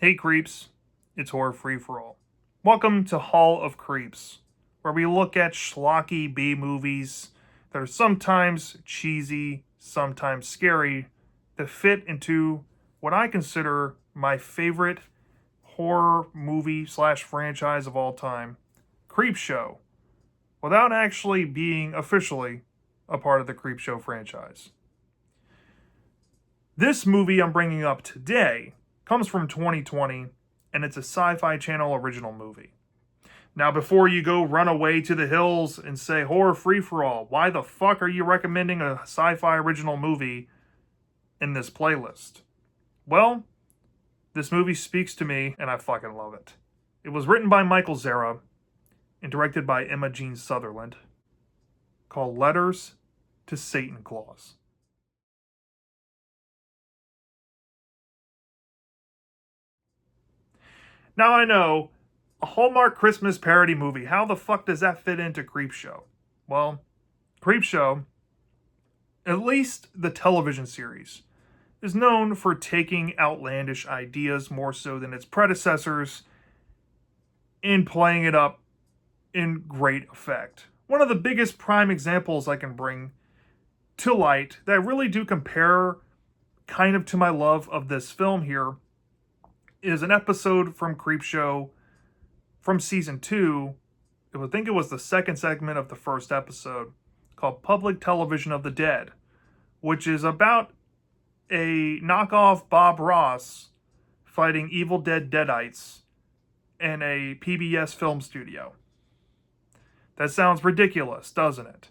Hey creeps, it's Horror Free For All. Welcome to Hall of Creeps, where we look at schlocky B movies that are sometimes cheesy, sometimes scary, that fit into what I consider my favorite horror movie slash franchise of all time, Creepshow, without actually being officially a part of the Creepshow franchise. This movie I'm bringing up today comes from 2020, and it's a Sci-Fi Channel original movie. Now, before you go run away to the hills and say horror free for all, why the fuck are you recommending a sci-fi original movie in this playlist? Well, this movie speaks to me, and I fucking love it. It was written by Michael Zara and directed by Emma Jean Sutherland, called Letters to Satan Claus. Now I know, a Hallmark Christmas parody movie, how the fuck does that fit into Creepshow? Well, Creepshow, at least the television series, is known for taking outlandish ideas more so than its predecessors and playing it up in great effect. One of the biggest prime examples I can bring to light that really do compare kind of to my love of this film here is an episode from Creepshow from season 2. I think it was the second segment of the first episode, called Public Television of the Dead, which is about a knockoff Bob Ross fighting Evil Dead Deadites in a PBS film studio. That sounds ridiculous, doesn't it?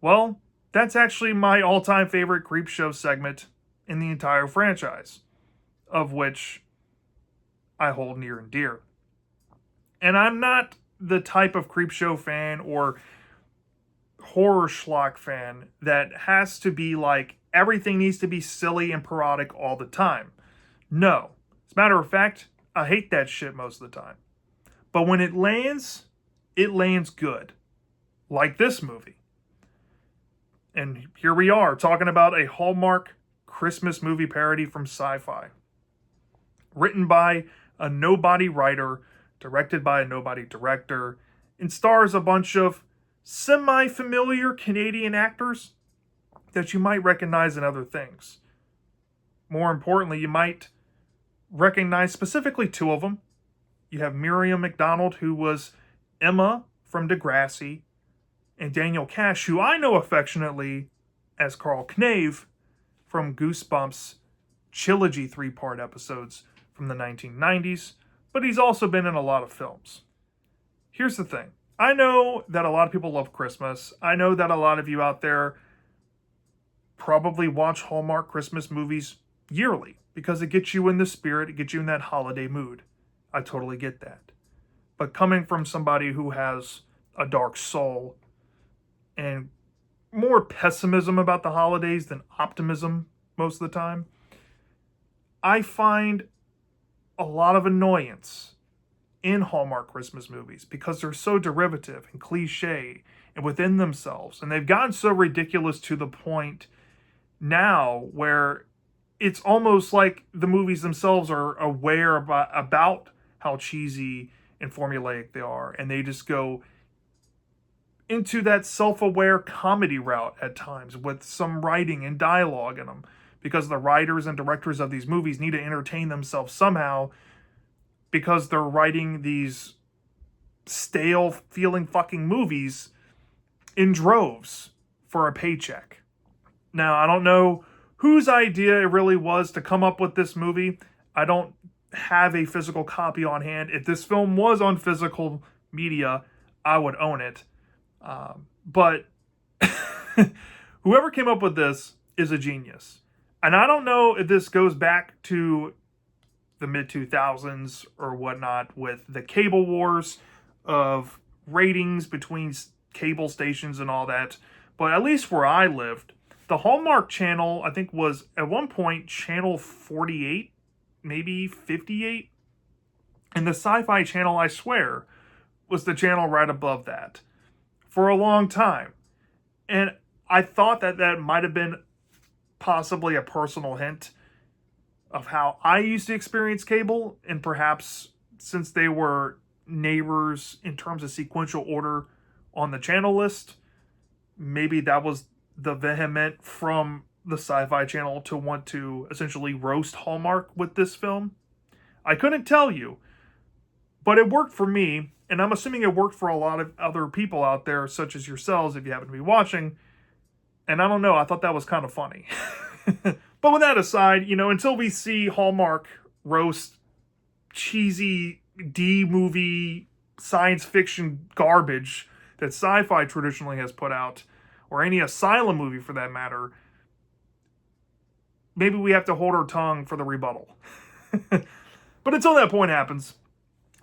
Well, that's actually my all-time favorite Creepshow segment in the entire franchise, of which I hold near and dear. And I'm not the type of Creepshow fan or horror schlock fan that has to be like everything needs to be silly and parodic all the time. No. As a matter of fact, I hate that shit most of the time. But when it lands good. Like this movie. And here we are talking about a Hallmark Christmas movie parody from Sci-Fi. Written by a nobody writer, directed by a nobody director, and stars a bunch of semi-familiar Canadian actors that you might recognize in other things. More importantly, you might recognize specifically two of them. You have Miriam McDonald, who was Emma from Degrassi, and Daniel Cash, who I know affectionately as Carl Knave from Goosebumps trilogy 3-part episodes from the 1990s, but he's also been in a lot of films. Here's the thing. I know that a lot of people love Christmas. I know that a lot of you out there probably watch Hallmark Christmas movies yearly because it gets you in the spirit, it gets you in that holiday mood. I totally get that. But coming from somebody who has a dark soul and more pessimism about the holidays than optimism most of the time, I find a lot of annoyance in Hallmark Christmas movies because they're so derivative and cliche and within themselves. And they've gotten so ridiculous to the point now where it's almost like the movies themselves are aware about how cheesy and formulaic they are. And they just go into that self-aware comedy route at times with some writing and dialogue in them, because the writers and directors of these movies need to entertain themselves somehow because they're writing these stale feeling fucking movies in droves for a paycheck. Now, I don't know whose idea it really was to come up with this movie. I don't have a physical copy on hand. If this film was on physical media, I would own it. But whoever came up with this is a genius. And I don't know if this goes back to the mid-2000s or whatnot with the cable wars of ratings between cable stations and all that. But at least where I lived, the Hallmark channel, I think, was at one point channel 48, maybe 58. And the Sci-Fi channel, I swear, was the channel right above that for a long time. And I thought that might have been possibly a personal hint of how I used to experience cable, and perhaps since they were neighbors in terms of sequential order on the channel list, maybe that was the vehement from the Sci-Fi Channel to want to essentially roast Hallmark with this film. I couldn't tell you, but it worked for me, and I'm assuming it worked for a lot of other people out there, such as yourselves, if you happen to be watching. And I don't know, I thought that was kind of funny. But with that aside, until we see Hallmark roast cheesy D-movie science fiction garbage that Sci-Fi traditionally has put out, or any Asylum movie for that matter, maybe we have to hold our tongue for the rebuttal. But until that point happens,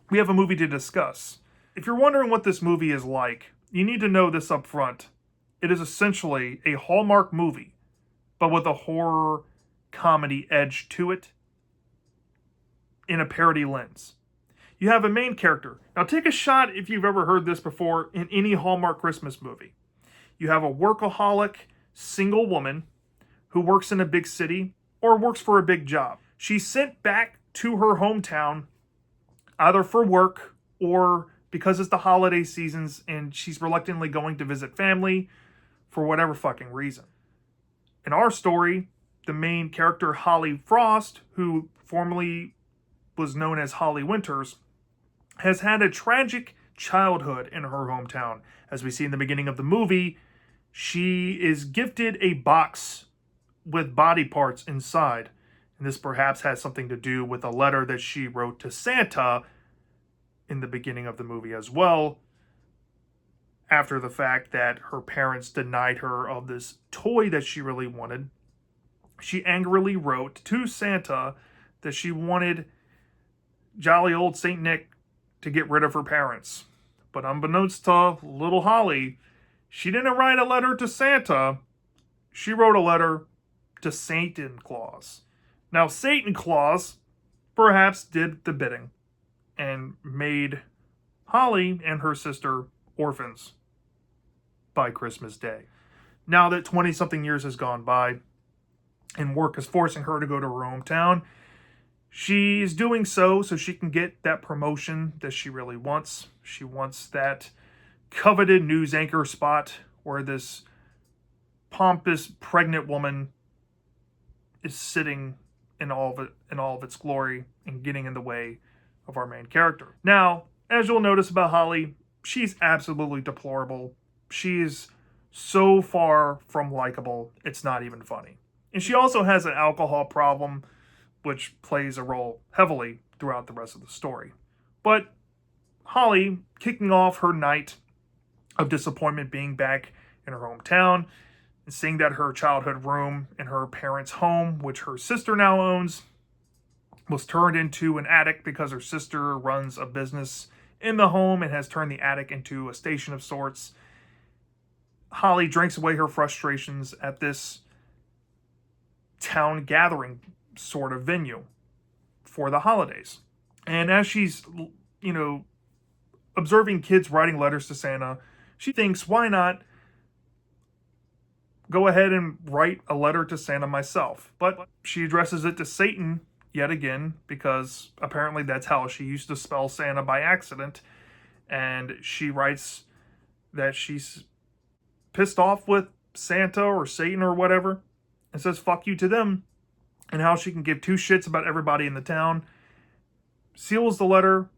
we have a movie to discuss. If you're wondering what this movie is like, you need to know this up front. It is essentially a Hallmark movie, but with a horror comedy edge to it in a parody lens. You have a main character. Now take a shot if you've ever heard this before in any Hallmark Christmas movie. You have a workaholic single woman who works in a big city or works for a big job. She's sent back to her hometown either for work or because it's the holiday seasons and she's reluctantly going to visit family for whatever fucking reason. In our story, the main character, Holly Frost, who formerly was known as Holly Winters, has had a tragic childhood in her hometown. As we see in the beginning of the movie, she is gifted a box with body parts inside. And this perhaps has something to do with a letter that she wrote to Santa in the beginning of the movie as well, after the fact that her parents denied her of this toy that she really wanted. She angrily wrote to Santa that she wanted jolly old Saint Nick to get rid of her parents. But unbeknownst to little Holly, she didn't write a letter to Santa. She wrote a letter to Satan Claus. Now, Satan Claus perhaps did the bidding and made Holly and her sister orphans by Christmas Day. Now that 20-something years has gone by and work is forcing her to go to her hometown, she's doing so she can get that promotion that she really wants. She wants that coveted news anchor spot where this pompous pregnant woman is sitting in all of its glory and getting in the way of our main character. Now, as you'll notice about Holly, she's absolutely deplorable. She's so far from likable, it's not even funny. And she also has an alcohol problem, which plays a role heavily throughout the rest of the story. But Holly, kicking off her night of disappointment being back in her hometown, and seeing that her childhood room in her parents' home, which her sister now owns, was turned into an attic because her sister runs a business in the home and has turned the attic into a station of sorts. Holly drinks away her frustrations at this town gathering sort of venue for the holidays. And as she's, observing kids writing letters to Santa, she thinks, why not go ahead and write a letter to Santa myself? But she addresses it to Satan yet again, because apparently that's how she used to spell Santa by accident. And she writes that she's pissed off with Santa or Satan or whatever, and says fuck you to them, and how she can give two shits about everybody in the town. Seals the letter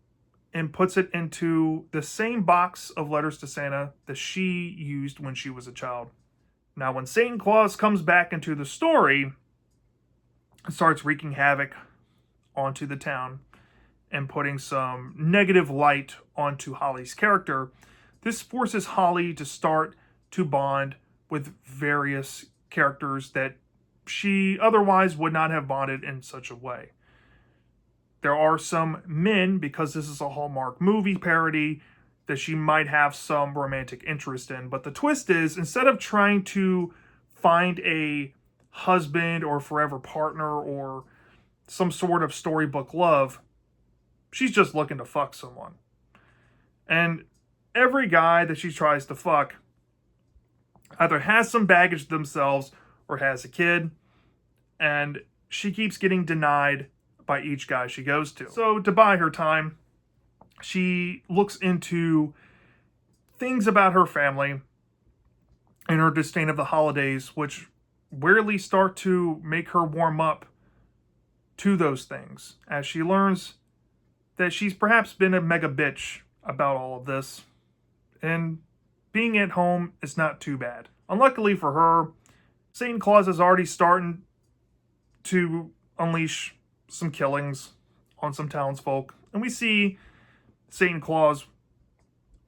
and puts it into the same box of letters to Santa that she used when she was a child. Now, when Satan Claus comes back into the story, starts wreaking havoc onto the town and putting some negative light onto Holly's character, this forces Holly to start to bond with various characters that she otherwise would not have bonded in such a way. There are some men, because this is a Hallmark movie parody, that she might have some romantic interest in. But the twist is, instead of trying to find a husband or forever partner or some sort of storybook love, she's just looking to fuck someone. And every guy that she tries to fuck either has some baggage themselves or has a kid. And she keeps getting denied by each guy she goes to. So to buy her time, she looks into things about her family and her disdain of the holidays, which weirdly start to make her warm up to those things as she learns that she's perhaps been a mega bitch about all of this. And being at home is not too bad. Unluckily for her, Satan Claus is already starting to unleash some killings on some townsfolk. And we see Satan Claus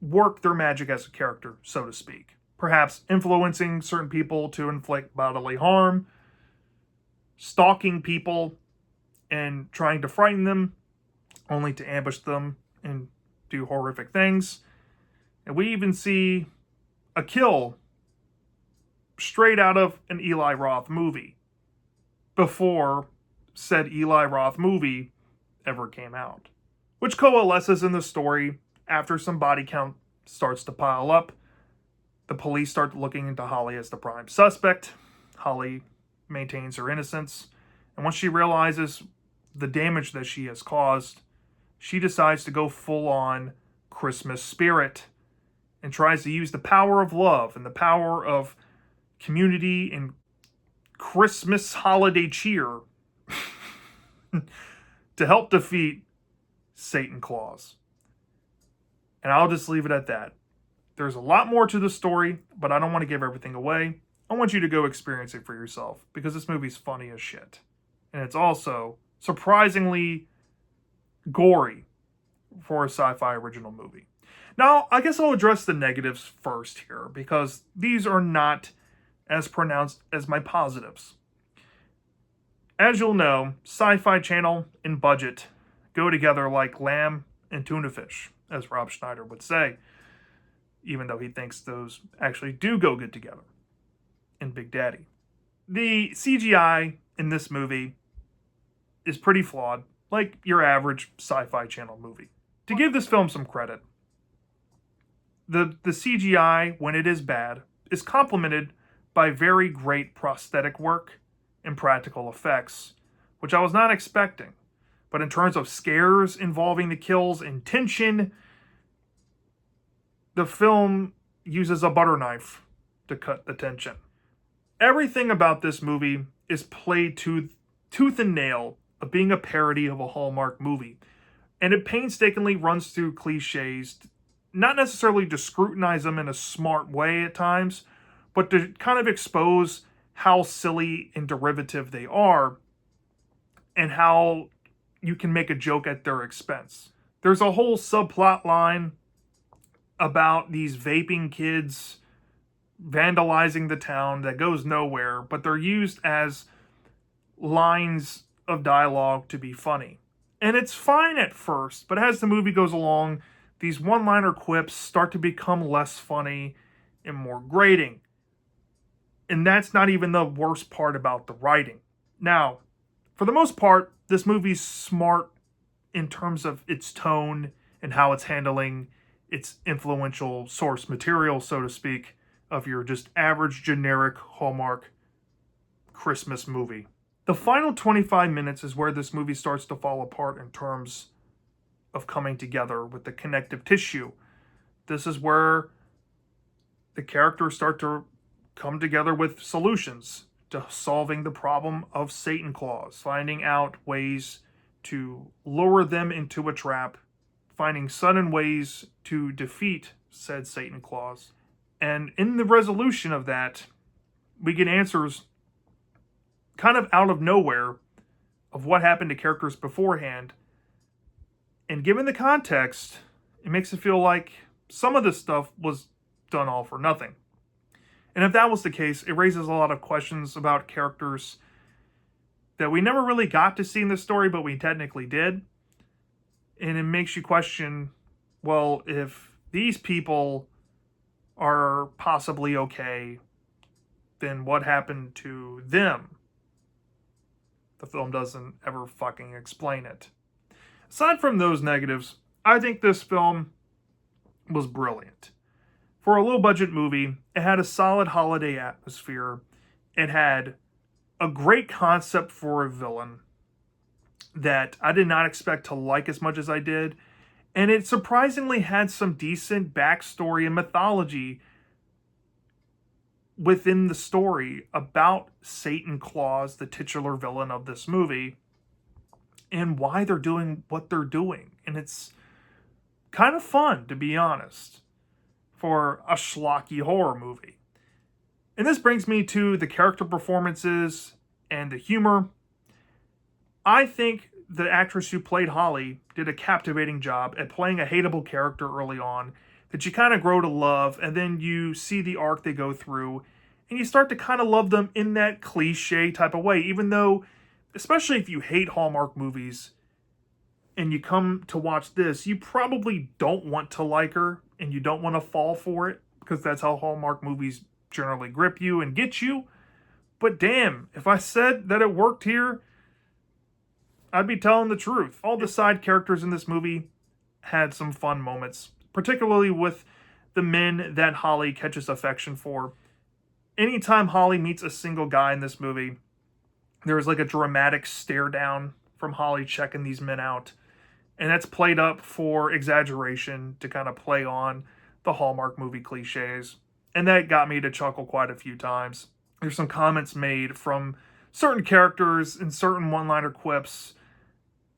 work their magic as a character, so to speak. Perhaps influencing certain people to inflict bodily harm, stalking people, and trying to frighten them, only to ambush them and do horrific things. And we even see a kill straight out of an Eli Roth movie before said Eli Roth movie ever came out, which coalesces in the story after some body count starts to pile up. The police start looking into Holly as the prime suspect. Holly maintains her innocence, and once she realizes the damage that she has caused, she decides to go full on Christmas spirit and tries to use the power of love and the power of community and Christmas holiday cheer to help defeat Satan Claus. And I'll just leave it at that. There's a lot more to the story, but I don't want to give everything away. I want you to go experience it for yourself because this movie's funny as shit. And it's also surprisingly gory for a sci-fi original movie. Now, I guess I'll address the negatives first here because these are not as pronounced as my positives. As you'll know, Sci-Fi Channel and budget go together like lamb and tuna fish, as Rob Schneider would say, even though he thinks those actually do go good together in Big Daddy. The CGI in this movie is pretty flawed, like your average Sci-Fi Channel movie. To give this film some credit, the CGI, when it is bad, is complemented by very great prosthetic work and practical effects, which I was not expecting. But in terms of scares involving the kills and tension, the film uses a butter knife to cut the tension. Everything about this movie is played to tooth and nail of being a parody of a Hallmark movie. And it painstakingly runs through cliches, not necessarily to scrutinize them in a smart way at times, but to kind of expose how silly and derivative they are and how you can make a joke at their expense. There's a whole subplot line about these vaping kids vandalizing the town that goes nowhere, but they're used as lines of dialogue to be funny. And it's fine at first, but as the movie goes along, these one-liner quips start to become less funny and more grating. And that's not even the worst part about the writing. Now, for the most part, this movie's smart in terms of its tone and how it's handling its influential source material, so to speak, of your just average generic Hallmark Christmas movie. The final 25 minutes is where this movie starts to fall apart in terms of coming together with the connective tissue. This is where the characters start to come together with solutions to solving the problem of Satan Claus, finding out ways to lure them into a trap, finding sudden ways to defeat said Satan Claus. And in the resolution of that, we get answers kind of out of nowhere of what happened to characters beforehand. And given the context, it makes it feel like some of this stuff was done all for nothing. And if that was the case, it raises a lot of questions about characters that we never really got to see in the story, but we technically did. And it makes you question, well, if these people are possibly okay, then what happened to them? The film doesn't ever fucking explain it. Aside from those negatives, I think this film was brilliant. For a low-budget movie, it had a solid holiday atmosphere. It had A great concept for a villain that I did not expect to like as much as I did. And it surprisingly had some decent backstory and mythology within the story about Satan Claus, the titular villain of this movie, and why they're doing what they're doing. And it's kind of fun, to be honest, for a schlocky horror movie. And this brings me to the character performances and the humor. I think the actress who played Holly did a captivating job at playing a hateable character early on that you kind of grow to love, and then you see the arc they go through, and you start to kind of love them in that cliche type of way, even though, especially if you hate Hallmark movies and you come to watch this, you probably don't want to like her and you don't want to fall for it, because that's how Hallmark movies generally grip you and get you. But damn, if I said that it worked here, I'd be telling the truth. All the side characters in this movie had some fun moments, particularly with the men that Holly catches affection for. Anytime Holly meets a single guy in this movie, there's like a dramatic stare down from Holly checking these men out. And that's played up for exaggeration to kind of play on the Hallmark movie cliches. And that got me to chuckle quite a few times. There's some comments made from certain characters and certain one-liner quips.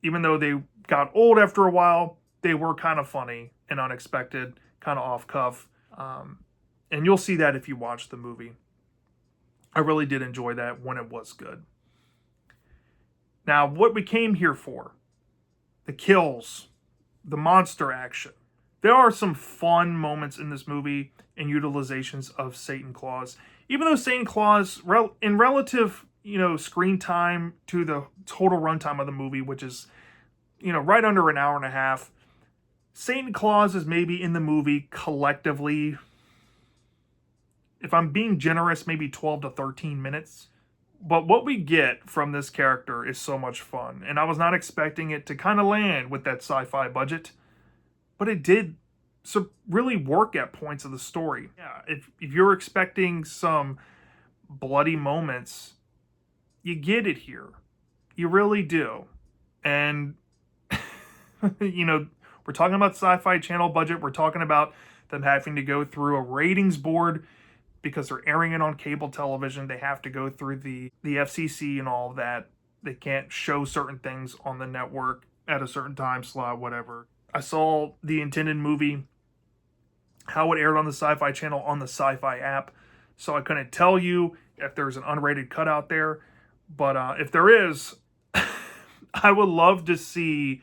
Even though they got old after a while, they were kind of funny and unexpected, kind of off-cuff. And you'll see that if you watch the movie. I really did enjoy that when it was good. Now, what we came here for, the kills, the monster action. There are some fun moments in this movie and utilizations of Satan Claus. Even though Satan Claus, in relative, screen time to the total runtime of the movie, which is, right under an hour and a half, Satan Claus is maybe in the movie collectively, if I'm being generous, maybe 12 to 13 minutes. But what we get from this character is so much fun. And I was not expecting it to kind of land with that sci-fi budget. But it did really work at points of the story. Yeah, if you're expecting some bloody moments, you get it here. You really do. And, we're talking about Sci-Fi Channel budget. We're talking about them having to go through a ratings board because they're airing it on cable television. They have to go through the FCC and all of that. They can't show certain things on the network at a certain time slot, whatever. I saw the intended movie, how it aired on the Sci-Fi Channel on the Sci-Fi app. So I couldn't tell you if there's an unrated cut out there. But if there is, I would love to see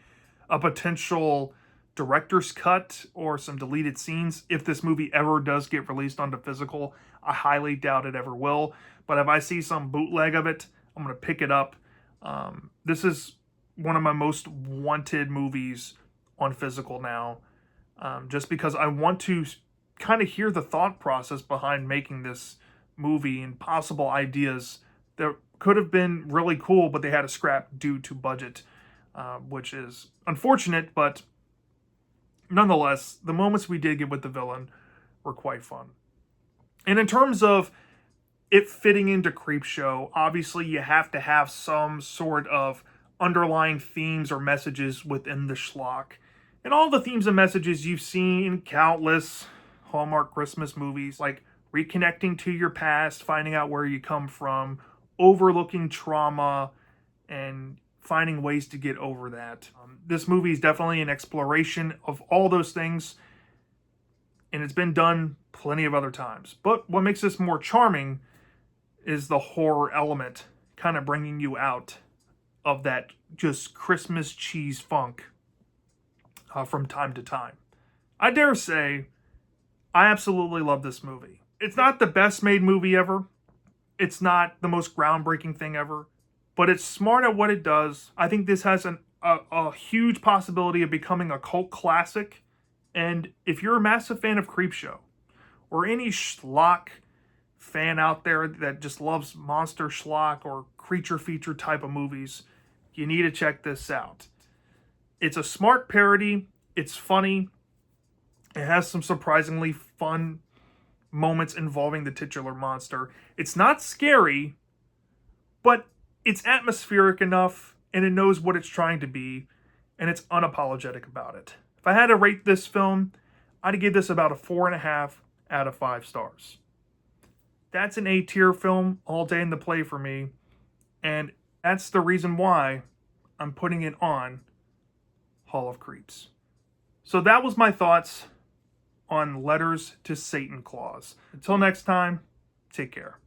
a potential director's cut or some deleted scenes if this movie ever does get released onto physical. I highly doubt it ever will. But if I see some bootleg of it, I'm going to pick it up. This is one of my most wanted movies on physical now. Just because I want to kind of hear the thought process behind making this movie and possible ideas that could have been really cool, but they had to scrap due to budget, which is unfortunate, but nonetheless, the moments we did get with the villain were quite fun. And in terms of it fitting into Creepshow, obviously you have to have some sort of underlying themes or messages within the schlock. And all the themes and messages you've seen in countless Hallmark Christmas movies, like reconnecting to your past, finding out where you come from, overlooking trauma, and finding ways to get over that. This movie is definitely an exploration of all those things, and it's been done plenty of other times. But what makes this more charming is the horror element, kind of bringing you out of that just Christmas cheese funk from time to time. I dare say, I absolutely love this movie. It's not the best made movie ever. It's not the most groundbreaking thing ever. But it's smart at what it does. I think this has a huge possibility of becoming a cult classic. And if you're a massive fan of Creepshow, or any schlock fan out there that just loves monster schlock or creature feature type of movies, you need to check this out. It's a smart parody. It's funny. It has some surprisingly fun moments involving the titular monster. It's not scary, but it's atmospheric enough and it knows what it's trying to be and it's unapologetic about it. If I had to rate this film, I'd give this about a 4.5 out of 5 stars. That's an A tier film all day in the play for me, and that's the reason why I'm putting it on Hall of Creeps. So that was my thoughts on Letters to Satan Claus. Until next time, take care.